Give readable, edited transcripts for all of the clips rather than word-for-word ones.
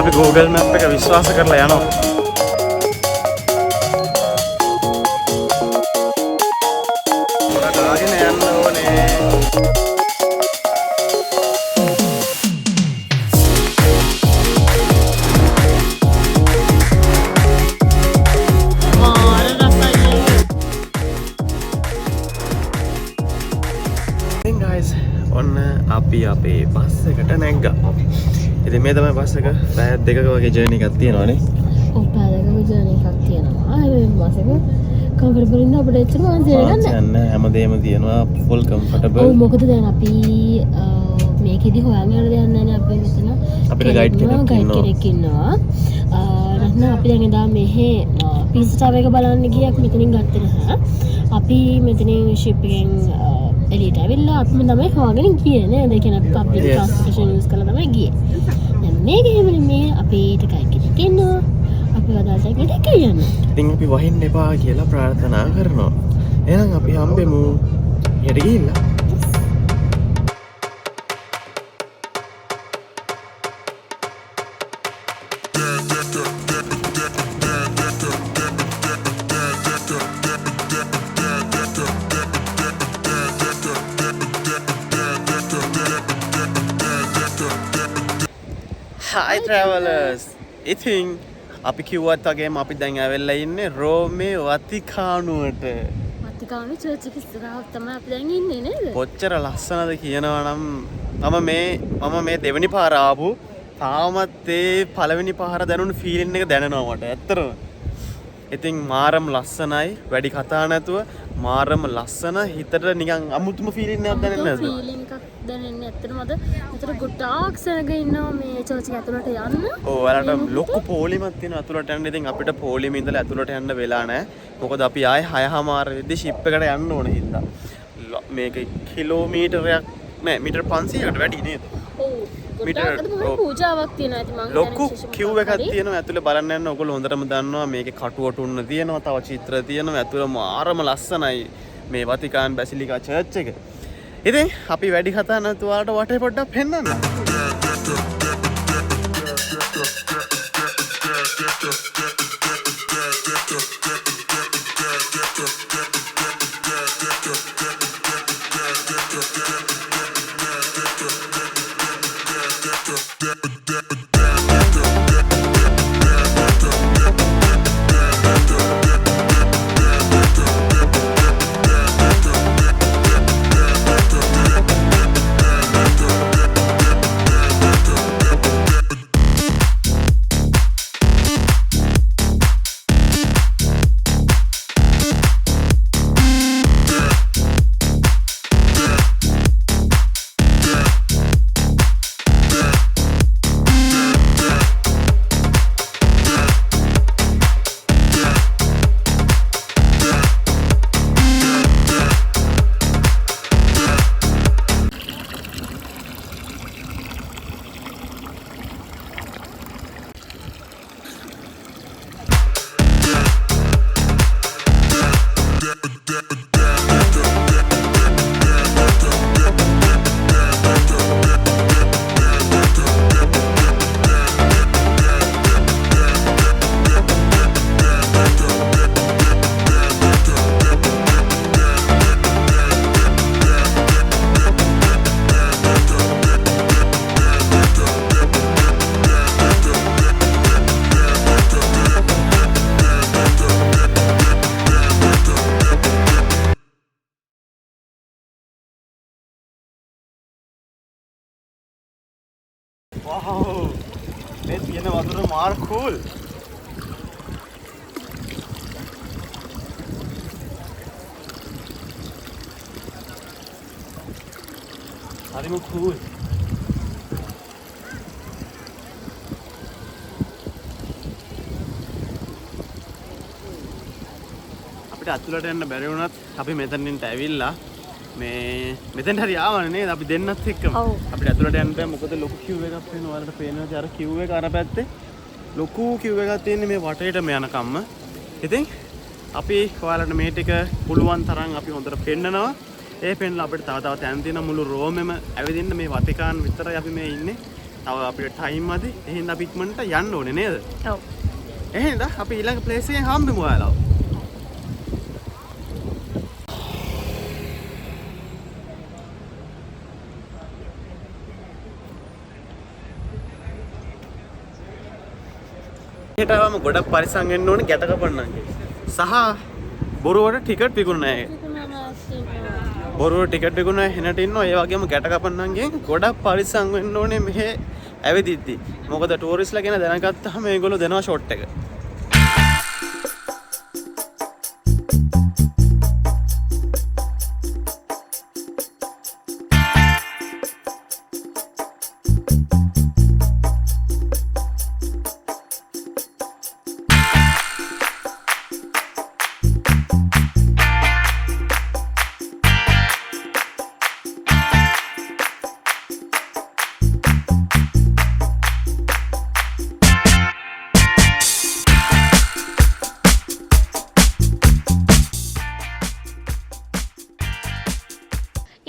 අපි Google Map එක විශ්වාස කරලා යනවා. ගාගෙන යන්න ඕනේ. ඔන්න අපි අපේ බස් එකට නැග්ගා. ඉතින් මේ තමයි බස් එක. පැය දෙකක වගේ ජර්නි එකක් තියෙනවානේ. ඔව් පැය දෙකක ජර්නි එකක් තියෙනවා. මේ බස් එක කම්ෆර්ටබල් ඉන්න අපිට එච්චර වාන්සි නෑ. හැමදේම තියෙනවා ෆුල් කම්ෆර්ටබල්. ඔව් මොකද දැන් අපි මේකෙදි හොයන්න යන දෙයක් නෑනේ අපි මෙතන. අපිට ගයිඩ් කෙනෙක් ඉන්නවා. නැත්නම් අපි දැන් එදා මෙහෙ පීස්ටාව එක බලන්න ගියක් මෙතනින් ගත්තේ නැහැ. අපි මෙතනින් ෂිප් එකෙන් එලියට ඇවිල්ලා අපි තමයි හොයාගෙන ගියේ නේද? ඒ කියන්නේ අපි පබ්ලික් ට්‍රාන්ස්පෝර්ටේෂන් යූස් කරලා තමයි ගියේ. දැන් මේක එහෙමනේ මේ අපිට කයිකෙට ඉන්නවා. අපි වදාසකට එක යන්න. ඉතින් අපි වහින්න එපා කියලා ප්‍රාර්ථනා කරනවා. එහෙනම් අපි හම්බෙමු. හෙට ගිහිල්ලා. Hi travelers. ඉතින් අපි කිව්වත් වගේම අපි දැන් ඇවිල්ලා ඉන්නේ රෝමේ වතිකානුවට. වතිකානු චර්ච් එක ඉස්සරහා තමයි අපි දැන් ඉන්නේ නේද? කොච්චර ලස්සනද කියනවා නම් මම මේ දෙවෙනි පාර ආපු තාමත් ඒ පළවෙනි පාර දැනුණු ෆීලින් එක දැනෙනවා මට. ඇත්තටම. ඉතින් මාරම ලස්සනයි. වැඩි කතා නැතුව මාරම ලස්සන හිතට නිකන් අමුතුම ෆීලින් එකක් දැනෙන්නේ නැද්ද? ෆීලින් එකක් දැනෙන්නේ ඇත්තටම අද මෙතන ගොඩාක් සෙනග ඉන්නවා මේ චර්ච් එක ඇතුළට යන්න. ඔව් ඔයාලට ලොකු පොලිමක් තියෙනවා ඇතුළට යන්න. ඉතින් අපිට පොලිමේ ඉඳලා ඇතුළට යන්න වෙලා නැහැ. මොකද අපි ආයේ 6:00 වෙද්දි ෂිප් එකට යන්න ඕන හින්දා. මේක කිලෝමීටරයක් නෑ මීටර් 500කට වැඩි නේද? ඔව්. පූජාවක් තියෙනවා. ඉතින් මම ලොකු කිව් එකක් තියෙනවා ඇතුලේ බලන්න යන්න. ඔයගොල්ලෝ හොඳටම දන්නවා මේකේ කටුවටුන්න තියෙනවා. තව චිත්‍ර තියෙනවා. ඇතුලේ මාරම ලස්සනයි මේ වතිකාන් බැසිලිකා චර්ච් එක. ඉතින් අපි වැඩි කතා නැතුව ඔයාලට වටේ පොඩ්ඩක් පෙන්නන්න. Wow, මේ තියෙන වතුර මාර cool. හරිම cool. අපිට අතුලට යන්න බැරි වුණත් අපි මෙතනින්ට ඇවිල්ලා මේ මෙතෙන්ට හරි ආවනේ නේද අපි දෙන්නත් එක්කම අපිට ඇතුළට යන්න බෑ මොකද ලොකු queue එකක් වෙනවා ඔයාලට පේනවාද අර queue එක අර පැත්තේ ලොකු queue එකක් තියෙන්නේ මේ වටේටම යනකම්ම ඉතින් අපි ඔයාලට මේ ටික පුළුවන් තරම් අපි හොඳට පෙන්නනවා ඒ පෙන්නලා අපිට තව තව තැන් තියෙන මුළු රෝමෙම ඇවිදින්න මේ වතිකාන් විතරයි අපි මේ ඉන්නේ තව අපිට ටයිම් මදි. එහෙනම් අපි ඉක්මනට යන්න ඕනේ නේද? ඔව්. එහෙනම් අපි ඊළඟ ප්ලේස් එකෙන් හම්බෙමු ඔයාලව. හිටවම ගොඩක් පරිස්සම් වෙන්න ඕනේ ගැට කපන්නන්ගේ. සහ බොරුවට ටිකට් විකුණන අය. බොරුවට ටිකට් විකුණන අය හෙනට ඉන්නවා. ඒ වගේම ගැට කපන්නන්ගේ ගොඩක් පරිස්සම් වෙන්න ඕනේ මෙහෙ ඇවිදිද්දි. මොකද ටූරිස්ට්ලා ගැන දැනගත්තාම මේගොල්ලෝ දෙනවා ෂොට් එක.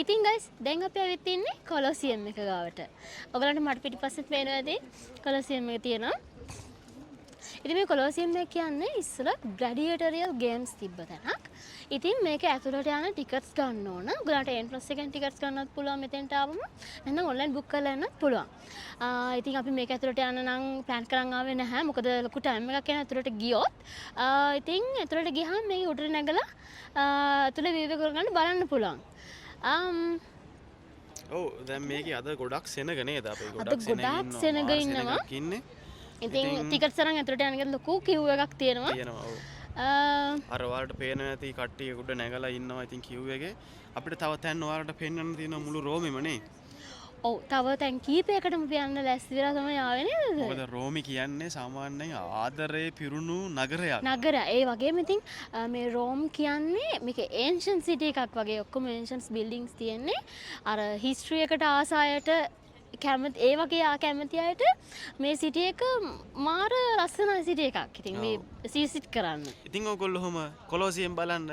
ඉතින් guys දැන් අපි ඇවිත් ඉන්නේ කොලොසියම් එක ගාවට. ඔයගලන්ට මට පිටිපස්සෙත් පේනවා ඇති කොලොසියම් එක තියෙනවා. ඉතින් මේ කොලොසියම් එක කියන්නේ ඉස්සර ග්ලැඩියේටරියල් ගේම්ස් තිබ්බ තැනක්. ඉතින් මේක ඇතුළට යන ටිකට්ස් ගන්න ඕන. ඔයගලන්ට එන්ට්‍රන්ස් එකෙන් ටිකට්ස් ගන්නත් පුළුවන් මෙතෙන්ට ආවම. නැත්නම් ඔන්ලයින් බුක් කරලා යන්නත් පුළුවන්. ඉතින් අපි මේක ඇතුළට යන්න නම් ප්ලෑන් කරන් ආවේ නැහැ. මොකද ලොකු ටයිම් එකක් යන ඇතුළට ගියොත්. ඉතින් ඇතුළට ගියාම මේක උඩට නැගලා ඇතුළේ වීව් එක කරගන්න බලන්න පුළුවන්. ඔව් දැන් මේකේ අද ගොඩක් සෙනග නේද අපේ ගොඩක් සෙනග ඉන්නවා. ඉතින් ටිකට්ස් අරන් ඇතුළට යනකොට ලොකු කිව් එකක් තියෙනවා. ඔව්. අර ඔයාලට පේන ඇති කට්ටිය උඩ නැගලා ඉන්නවා. ඉතින් කිව් එකේ අපිට තව තැන් ඔයාලට පෙන්වන්න තියෙනවා මුළු රෝමෙම නේ. ඔව් තව තැන් කීපයකටම යන්න ලැස්ති වෙලා තමයි ආවේ නේද? මොකද රෝමි කියන්නේ සාමාන්‍යයෙන් ආදරේ පිරුණු නගරයක්. නගර. ඒ වගේම ඉතින් මේ රෝම් කියන්නේ මේක ඒන්ෂන්ට් සිටි එකක් වගේ. ඔක්කොම ඒන්ෂන්ට්ස් බිල්ඩින්ග්ස් තියෙන්නේ. අර හිස්ටරි එකට ආසායට කැමති ඒ වගේ කැමති අයට මේ සිටි එක මාර ලස්සනයි සිටි එකක්. ඉතින් මේ සීසිට් කරන්න. ඉතින් ඔයගොල්ලෝ ඔහම කොලොසියම් බලන්න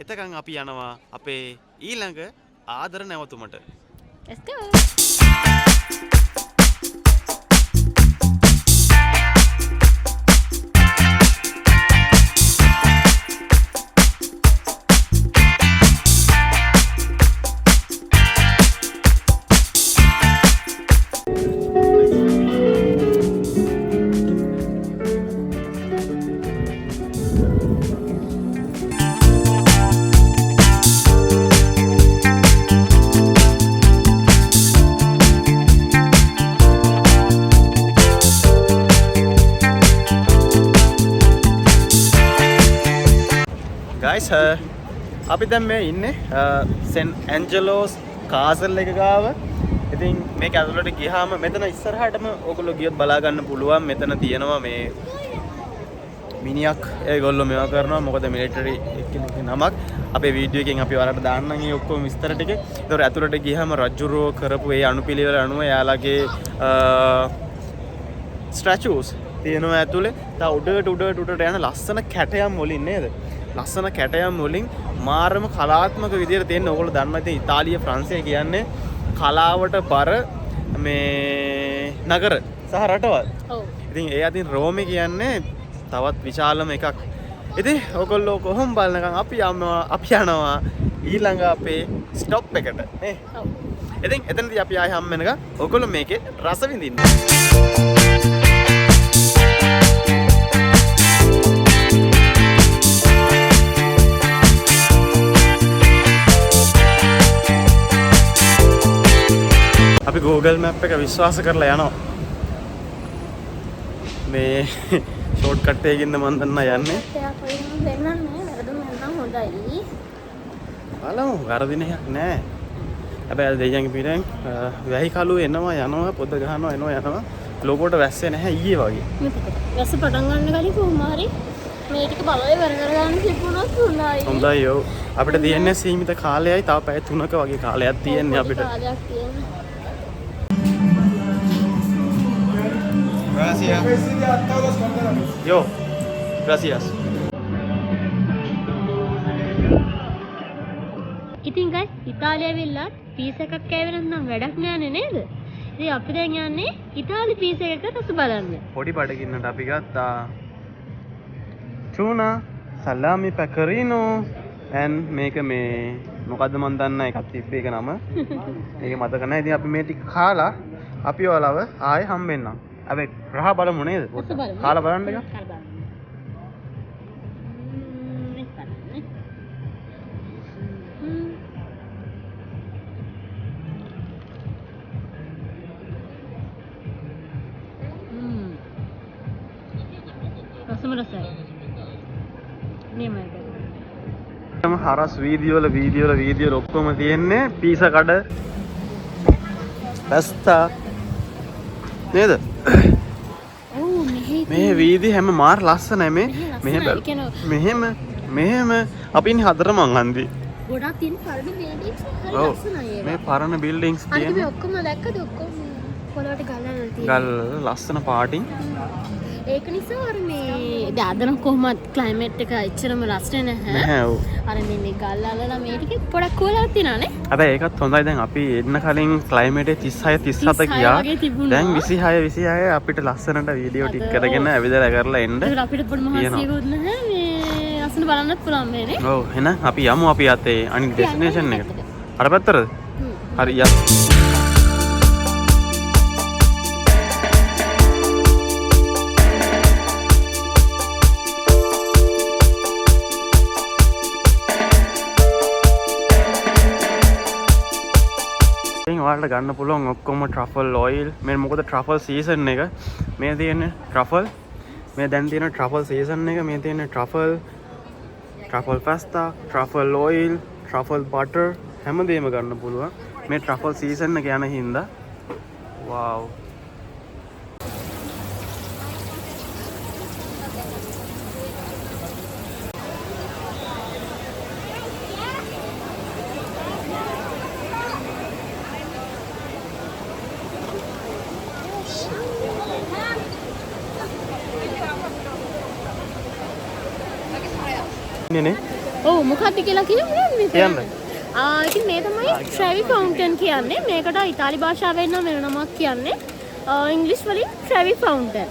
එතකන් අපි යනවා අපේ ඊළඟ ආදර නැවතුමට. Let's go. guys අපි දැන් මේ ඉන්නේ සෙන් ඇන්ජලෝස් කාසල් එක ගාව. ඉතින් මේක ඇතුළට ගියාම මෙතන ඉස්සරහටම ඔයගොල්ලෝ ගියොත් බලා ගන්න පුළුවන්. මෙතන තියෙනවා මේ මිනියක් ඒගොල්ලෝ මේවා කරනවා. මොකද මිලිටරි එක්කෙනෙක්ගේ නමක් අපේ වීඩියෝ එකෙන් අපි ඔයාලට දාන්නම් ඒ ඔක්කොම විස්තර ටික. ඒතකොට ඇතුළට ගියාම රජුරෝ කරපු ඒ අනුපිළිවෙල අනුව එයාලගේ ස්ටැචුස් තියෙනවා ඇතුලේ. තව උඩට යන ලස්සන කැටයම් වලින් නේද? ලස්සන කැටයම් වලින් මාරම කලාත්මක විදියට තියෙන. ඕගොල්ලෝ දන්නවා ඉතින් ඉතාලිය ප්‍රංශය කියන්නේ කලාවට බර මේ නගර සහ රටවල්. ඔව්. ඉතින් ඒ අතින් රෝමේ කියන්නේ තවත් විශාලම එකක්. ඉතින් ඔයගොල්ලෝ කොහොම බලනකම් අපි යනවා ඊළඟ අපේ ස්ටොප් එකට නේ. ඔව්. ඉතින් එතනදී අපි ආයෙ හම් වෙනකම් ඔයගොල්ලෝ මේකේ රස විඳින්න. අපි Google Map එක විශ්වාස කරලා යනවා. මේ ෂෝට් කට් එකකින්ද මන් දන්නා යන්නේ. එයා කොහෙන්ද වෙන්නන්නේ? වැරදුනොත් නම් හොඳයි. බලමු වරදින එකක් නෑ. හැබැයි දෙයියන්ගේ පිටෙන් වැහි කළු යනවා පොද ගහනවා යනවා. ලෝකෝට වැස්සේ නැහැ ඊයේ වගේ. වැස්ස පටන් ගන්න කලින් කොහොම හරි මේ ටික බලය වෙන කරගන්න තිබුණොත් හොඳයි. හොඳයි ඔව්. අපිට තියෙන්නේ සීමිත කාලයයි. තව පැය 3ක වගේ කාලයක් තියෙන්නේ අපිට. කාලයක් තියෙනවා. Gracias. Yo, gracias. ඉතින් guys ඉතාලියාවේ ඉල්ලත් පීස් එකක් කෑවෙ නැත්නම් වැඩක් නෑනේ නේද? ඉතින් අපි දැන් යන්නේ ඉතාලි පීස් එකක රස බලන්න. පොඩි බඩගින්නට අපි ගත්තා tuna salami pecorino and මේක මේ මොකද්ද මන් දන්නේ එකක් තිබ්බේ ඒක නම. මේක මතක නැහැ. ඉතින් අපි මේ ටික කාලා අපි ඔයාලව ආයෙ හම්බෙන්නම්. අපි රහ බලමු නේද? කාලා බලන්න එක. රසම රසයි. නියමයි. හරස් වීදියෝල ඔක්කොම තියෙන්නේ පීසා කඩ පැස්තා නේද? මේ වීදි හැම මාර ලස්සනයි මේ. මෙහෙම අපි ඉන්නේ හතරමං හන්දි. ගොඩක් තියෙන පරණ බිල්ඩින්ග්ස් හරි ලස්සනයි ඒවා. මේ පරණ බිල්ඩින්ග්ස් තියෙන. අනිත් ඔක්කොම දැක්කද ඔක්කොම පොළොවට ගලලා තියෙන. ගල් ලස්සන පාටින්. ඒක නිසා අර මේ දැන් කොහොමද ක්ලයිමේට් එක එච්චරම ලස්සන නැහැ. අර මේ ගල් අලලා මේ ටික පොඩක් කෝලලා තියෙනවානේ. හැබැයි ඒකත් හොඳයි. දැන් අපි එන්න කලින් ක්ලයිමේට් 36 37 ගියා. දැන් 26 අපිට ලස්සනට වීඩියෝ ටික කරගෙන ඇවිදලා කරලා එන්න. ඒක අපිට පොඩි මහසියකුත් නැහැ. මේ ලස්සන බලන්නත් පුළුවන් මේනේ. ඔව් එහෙනම් අපි යමු අපි යතේ අනිත් ඩෙස්ටිනේෂන් එකට. අර පැත්තටද? හරි යන්න. ඔයාලට ගන්න පුළුවන් ඔක්කොම ට්‍රෆල් ඔයිල්. මේ මොකද ට්‍රෆල් සීසන් එක. මේ තියෙන්නේ ට්‍රෆල්. මේ දැන් තියෙන ට්‍රෆල් සීසන් එක. මේ තියෙන්නේ ට්‍රෆල් පාස්තා, ට්‍රෆල් ඔයිල්, ට්‍රෆල් බටර් හැමදේම ගන්න පුළුවන්. මේ ට්‍රෆල් සීසන් එක යන හින්දා. වව්. නේ ඔව් මොකක්ද කියලා කියන්නේ මේ කියන්න. ඉතින් මේ තමයි ට්‍රැවි ෆවුන්ටන් කියන්නේ. මේකට ඉතාලි භාෂාවෙන් නම් වෙන නමක් කියන්නේ. ඉංග්‍රීසි වලින් ට්‍රැවි ෆවුන්ටන්.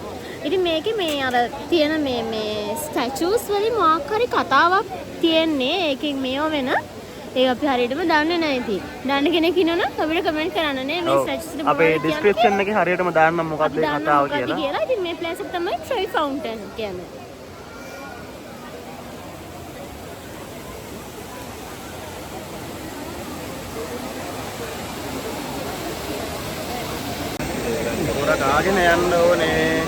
ඉතින් මේකේ මේ අර තියෙන මේ ස්ටැචුස් වලින් මොකක් හරි කතාවක් තියෙන්නේ. ඒකෙන් මේව වෙන ඒක අපි හරියටම දන්නේ නැහැ ඉතින්. දන්න කෙනෙක් ඉන්නවනම් අපිට කමෙන්ට් කරන්න නේ මේ ස්ටැචුස් වල අපේ ඩිස්ක්‍රිප්ෂන් එකේ හරියටම දාන්න මොකක්ද කතාව කියලා. ඉතින් මේ ප්ලේස් එක තමයි ට්‍රැවි ෆවුන්ටන් කියන්නේ. ගාගෙන යන්න ඕනේ.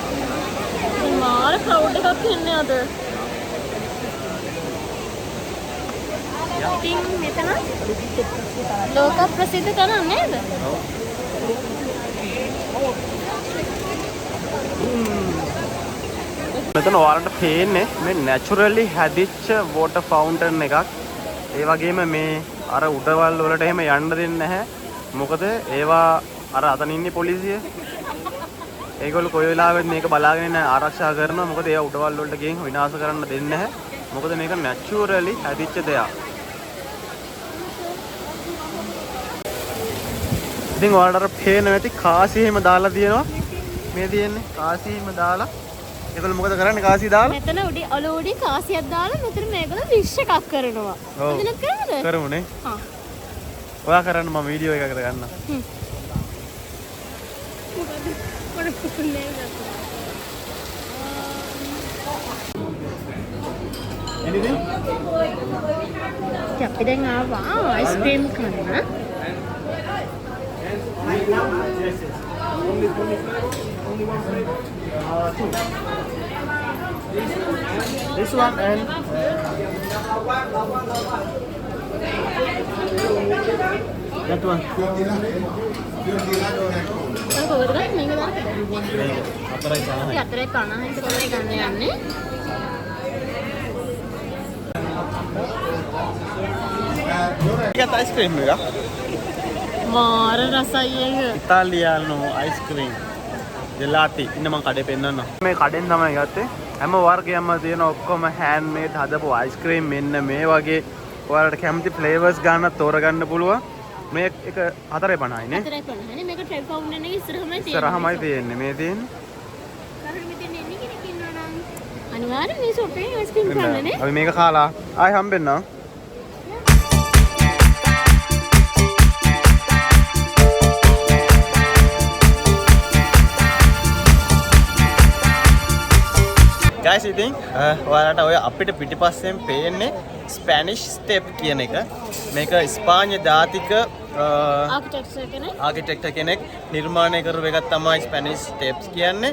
මාර ක්‍රවුඩ් එකක් ඉන්නේ අද. ඉතින් මෙතන ලෝක ප්‍රසිද්ධ තැන නේද? මෙතන ඔයාලට පේන්නේ මේ නැචරලි හැදිච්ච වෝටර් ෆවුන්ටන් එකක්. ඒ වගේම මේ අර උඩවල් වලට එහෙම යන්න දෙන්නේ නැහැ. මොකද ඒවා අර අතන ඉන්නේ පොලිසිය. ඒගොල්ලෝ කොයි වෙලාවෙත් මේක බලාගෙන ආරක්ෂා කරනවා. මොකද ඒවා උඩවල් වලට ගිහින් විනාශ කරන්න දෙන්නේ නැහැ. මොකද මේක නැචරලි හැදිච්ච දෙයක්. ඉතින් ඔයාලට අර පේන නැති කාසි එහෙම දාලා තියෙනවා. මේ තියෙන්නේ කාසි එහෙම දාලා. ඒගොල්ලෝ මොකද කරන්නේ කාසි දාලා? මෙතන උඩි ඔලුව උඩි කාසියක් දාලා මෙතන මේගොල්ලෝ විශ් එකක් කරනවා. මෙතන කරමුද? කරමුනේ. හා. ඔයා කරන්න මම වීඩියෝ එකකට ගන්නම්. Anything? අපි දැන් ආවා අයිස්ක්‍රීම් කන්න. This one and that one. කොහොමද මේක දාන්නේ? හතරයි 50 හිත කොහේ ගන්න යන්නේ? Got ice cream එක. මාර රසයි ඒක. ඉතාලියානු ice cream. ජෙලාටි. ඉන්න මම කඩේ පෙන්නන්නම්. මේ කඩෙන් තමයි ගත්තේ. හැම වර්ගයක්ම තියෙන ඔක්කොම හෑන්ඩ් මේඩ් හදපු ice cream මෙන්න මේ වගේ ඔයාලට කැමති ෆ්ලේවර්ස් ගන්න තෝරගන්න පුළුවන්. මේ එක 4.50යි නේ. 4.50නේ. මේක ට්‍රෙඩ් ෆවුන්ටන් එකේ ඉස්සරහමයි තියෙන්නේ. ඉස්සරහමයි තියෙන්නේ. මේ තියෙන්නේ. කරන් මෙතන එන්නේ කෙනෙක් ඉන්නවා නම් අනිවාර්යෙන් මේ ෂොප් එකේ අයිස්ක්‍රීම් කන්නනේ. අපි මේක කාලා ආයි හම්බෙන්නම්. guys ඉතින් ඔයාලට ඔය අපිට පිටිපස්සෙන් පේන්නේ ස්පැනිෂ් ස්ටෙප් කියන එක. මේක ස්පාඤ්ඤ ජාතික ආකිටෙක්චර් කෙනෙක් නිර්මාණය කරපු එකක් තමයි ස්පැනිෂ් ස්ටෙප්ස් කියන්නේ.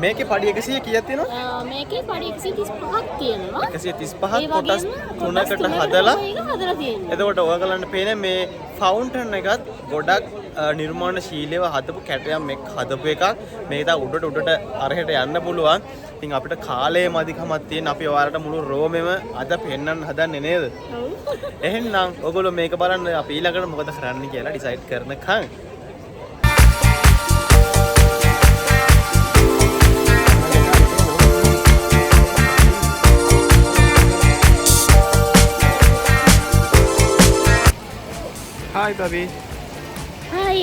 මේකේ පඩි 100 කීයක් තියෙනවද? මේකේ පඩි 135ක් තියෙනවා. 135ක් කොටස් තුනකට හදලා තියෙනවා. එතකොට ඔයගලන්ට පේන්නේ මේ ෆවුන්ටන් එකත් ගොඩක් නිර්මාණශීලීව හදපු කැටයක් මේක හදපු එකක්. මේක තා උඩට අරහෙට යන්න පුළුවන්. ඉතින් අපිට කාලයේ මදිකමක් තියෙන අපි ඔයාලට මුළු රෝමෙම අද පෙන්වන්න හදන්නේ නේද? ඔව්. එහෙනම් ඔයගොල්ලෝ මේක බලන්න අපි ඊළඟට මොකද කරන්න කියලා ඩිසයිඩ් කරනකන්. Hi, Babi. Hi.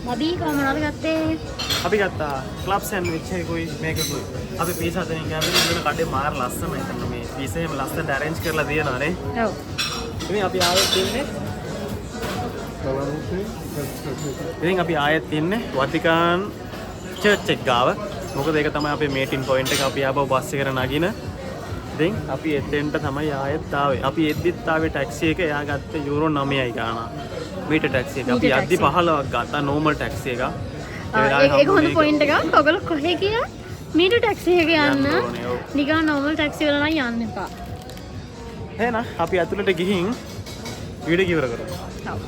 Babi, kau mana gත්තේ? අපි ගත්තා ක්ලබ් සෑන්ඩ්විච් එකකුයි මේකකුයි. අපි පීස් හදන ගෑවිලි ඉන්න කඩේ මාර ලස්සනයි. එතන මේ පීස් එහෙම ලස්සනට arrange කරලා දිනනවා නේ. ඔව්. ඉතින් අපි ආයෙත් ඉන්නේ ඉතින් අපි ආයෙත් ඉන්නේ වතිකාන් චර්ච් එක ගාව. මොකද ඒක තමයි අපේ මේටින් පොයින්ට් එක. අපි ආපහු බස් එකට නගින. ඉතින් අපි එතෙන්ට තමයි ආයෙත් ආවේ. අපි එද්දිත් ආවේ ටැක්සි එක. එයා ගත්තේ යූරෝ 9යි ගාන. මීටර් ටැක්සි එක. අපි යද්දි 15ක් ගත්තා නෝමල් ටැක්සි එක. ඒක හොඳ පොයින්ට් එකක්. ඔයගොල්ලෝ කොහේ ගියා? මීටර් ටැක්සි එක යන්න. නිකන් නෝමල් ටැක්සි වල නම් යන්න එපා. එහෙනම් අපි අතුලට ගිහින් වීඩියෝ ඉවර කරමු. ඔව්.